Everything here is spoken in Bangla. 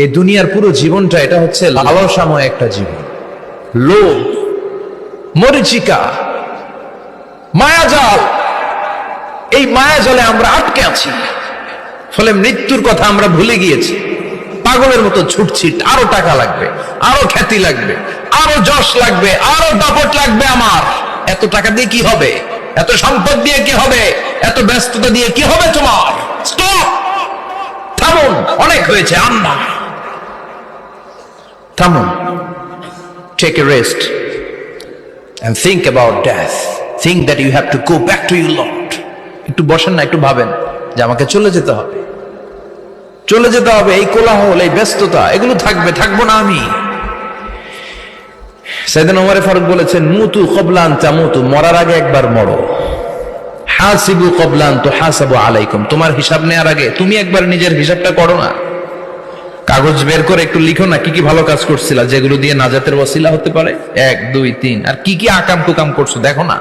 এই দুনিয়ার পুরো জীবনটা এটা হচ্ছে লালসাময় একটা জীবন, লোভ, মরিচিকা, মায়াজাল। এই মায়াজালে আমরা আটকে আছি, ফলে মৃত্যুর কথা আমরা ভুলে গিয়েছি। পাগলের মতো ছুটছি, আরো টাকা লাগবে, আরো খ্যাতি লাগবে, আরো যশ লাগবে, আরো দাপট লাগবে। আমার এত টাকা দিয়ে কি হবে? এত সম্পদ দিয়ে কি হবে? এত ব্যস্ততা দিয়ে কি হবে তোমার? স্টপ, থামুন, অনেক হয়েছে। আন্না, থামুন, take a rest and think about death. Think that you have to go back to your Lord. একটু বসেন না, একটু ভাবেন যে আমাকে চলে যেতে হবে, চলে যেতে হবে। এই কোলাহল, এই ব্যস্ততা, এগুলো থাকবে, থাকবো না আমি। সাইয়েদনা ওমর ফারুক বলেছেন, মুতু ক্বাবলা আন তামুতু, মরার আগে একবার মরো। হাসিবু ক্বাবলা আন তুহাসাবু আলাইকুম, তোমার হিসাব নেওয়ার আগে তুমি একবার নিজের হিসাবটা করো না। কাগজ বের করে একটু লিখো না কি কি ভালো কাজ করছিলা, যেগুলো দিয়ে নাজাতের ওসিলা হতে পারে। 1 2 3, আর কি কি আকাম কুকাম করছো দেখো না।